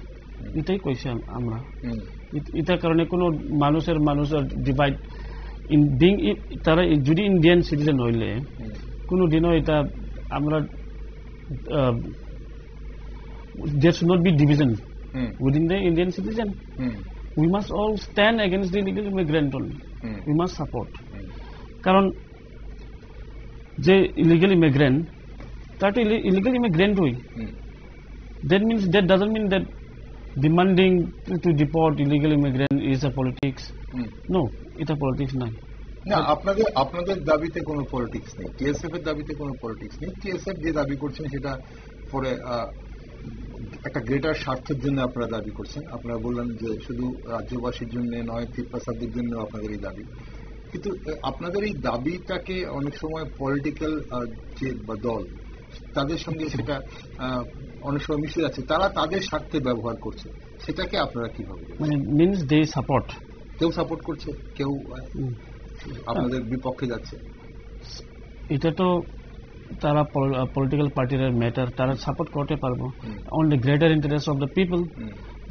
[SPEAKER 2] এটাই কইছি আমরা। এটার কারণে কোনো মানুষের ডিভাইড, তারা যদি ইন্ডিয়ান সিটিজেন হইলে কোনো দিনও এটা আমরা there should not be division within the Indian citizen. We must all stand against the illegal immigrant only. We must support. কারণ যে ইলিগাল ইমিগ্রেন্ট, তারা তো ইলিগাল ইমিগ্রেন্ট হই। That doesn't mean that demanding to deport illegal immigrant is a politics. No, এটা politics নাই।
[SPEAKER 1] না, আপনাদের দাবিতে কোনো পলিটিক্স নেই, টিএসএফ এর দাবিতে কোনো পলিটিক্স নেই। টিএসএফ যে দাবি করছেন সেটা পরে একটা গ্রেটার স্বার্থের জন্য আপনারা দাবি করছেন। আপনারা বললেন যে শুধু রাজ্যবাসীর জন্য নয়, তিপ্রাসাদের জন্য আপনাদের এই দাবি। কিন্তু আপনাদের এই দাবিটাকে অনেক সময় পলিটিক্যাল যে দল তাদের সঙ্গে সেটা অনেক সময় মিশে যাচ্ছে, তারা তাদের স্বার্থে ব্যবহার করছে। সেটাকে আপনারা কিভাবে,
[SPEAKER 2] মানে মিনস দে সাপোর্ট,
[SPEAKER 1] কেউ সাপোর্ট করছে, কেউ আপনাদের বিপক্ষে যাচ্ছে?
[SPEAKER 2] এটা তো তারা পলিটিক্যাল পার্টির ম্যাটার, তারা সাপোর্ট করতে পারবো on the greater interest of the people,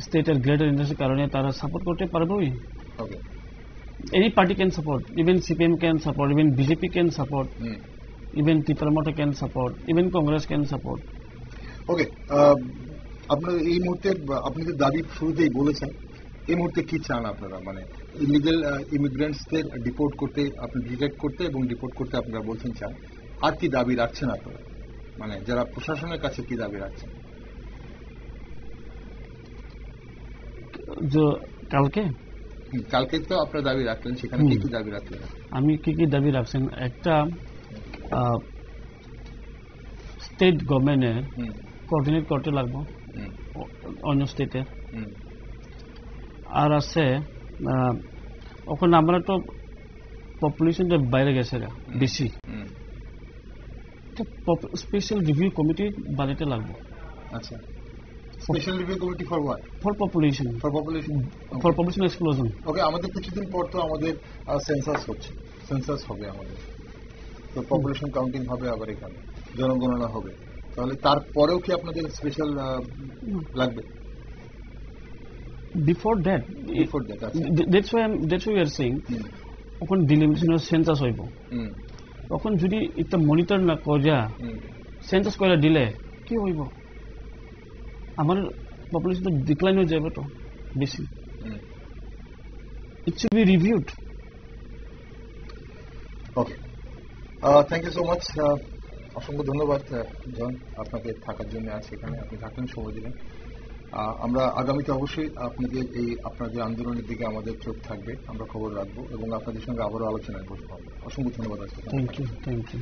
[SPEAKER 2] স্টেটের গ্রেটার ইন্টারেস্টের কারণে তারা সাপোর্ট করতে পারবোই। Any party can support, even CPM can support, even BJP can support, even Tipramota can support, even Congress can support.
[SPEAKER 1] ওকে, আপনার এই মুহূর্তে আপনাদের দাবি শুরুতেই বলেছেন, এই মুহূর্তে কি চান আপনারা? মানে ইলিগাল ইমিগ্রেন্টসদের ডিপোর্ট করতে, আপনি ডিটেক্ট করতে এবং ডিপোর্ট করতে আপনারা বলছেন চান। আর কি দাবি রাখছেন আপনারা, মানে যারা প্রশাসনের কাছে কি দাবি রাখছেন? কালকে তো আপনারা দাবি রাখলেন, সেখানে কি কি দাবি রাখলেন?
[SPEAKER 2] আমি কি দাবি রাখছেন, একটা স্টেট গভর্নমেন্টের কোঅর্ডিনেট করতে লাগবো অন্য স্টেটের। আর আছে ওখানে আমরা তো পপুলেশনটা বাইরে গেছে বেশি, একটা স্পেশাল রিভিউ কমিটি বানাতে লাগবে।
[SPEAKER 1] আচ্ছা, special review committee for what?
[SPEAKER 2] For population, for population explosion.
[SPEAKER 1] Okay, আমাদের কিছুদিন পর তো আমাদের সেন্সাস হচ্ছে, সেন্সাস হবে আমাদের, তো পপুলেশন কাউন্টিং হবে, আবার এখানে জনগণনা হবে, তাহলে তারপরেও কি আপনাদের স্পেশাল লাগবে?
[SPEAKER 2] Before that, that's why are saying তখন ডিলিমিটেশনের সেন্সাস হইব, তখন যদি এটা মনিটর না করিয়া সেন্সাস করে দিলে কি হইব? আমার পপুলেশন তো ডিক্লাইন হয়ে যাবে তো বেশি। It should be reviewed.
[SPEAKER 1] Okay, thank you so much. অসংখ্য ধন্যবাদ জন, আপনাকে থাকার জন্য আজ এখানে আপনি থাকলেন, সময় দিলেন। আমরা আগামীতে অবশ্যই আপনাদের আন্দোলনের দিকে আমাদের চোখ থাকবে, আমরা খবর রাখবো এবং আপনাদের সঙ্গে আবারও আলোচনায় বসবো। অসংখ্য ধন্যবাদ।
[SPEAKER 2] Thank you.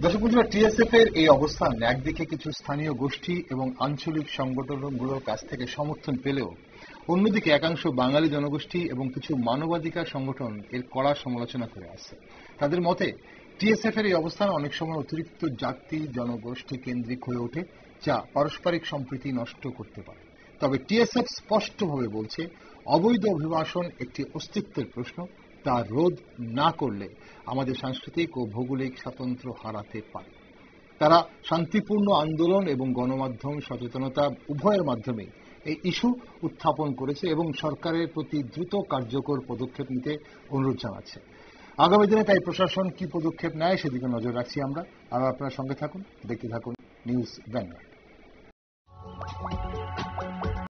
[SPEAKER 1] দর্শক বন্ধুরা, টিএসএফ এর এই অবস্থান একদিকে কিছু স্থানীয় গোষ্ঠী এবং আঞ্চলিক সংগঠনগুলোর কাছ থেকে সমর্থন পেলেও অন্যদিকে একাংশ বাঙালি জনগোষ্ঠী এবং কিছু মানবাধিকার সংগঠন এর কড়া সমালোচনা করে আসছে। তাদের মতে টিএসএফ এর এই অবস্থান অনেক সময় অতিরিক্ত জাতি জনগোষ্ঠী কেন্দ্রিক হয়ে ওঠে, যা পারস্পরিক সম্প্রীতি নষ্ট করতে পারে। তবে টিএসএফ স্পষ্টভাবে বলছে, অবৈধ অভিবাসন একটি অস্তিত্বের প্রশ্ন, তা রোধ না করলে আমাদের সাংস্কৃতিক ও ভৌগোলিক স্বাতন্ত্র্য হারাতে পারে। তারা শান্তিপূর্ণ আন্দোলন এবং গণমাধ্যম সচেতনতা উভয়ের মাধ্যমে এই ইস্যু উত্থাপন করেছে এবং সরকারের প্রতি দ্রুত কার্যকর পদক্ষেপ নিতে অনুরোধ জানাচ্ছে। আগামী দিনে তাই প্রশাসন কি পদক্ষেপ নেয় সেদিকে নজর রাখছি আমরা। আর আপনারা সঙ্গে থাকুন, দেখতে থাকুন নিউজ ভ্যানগার্ড।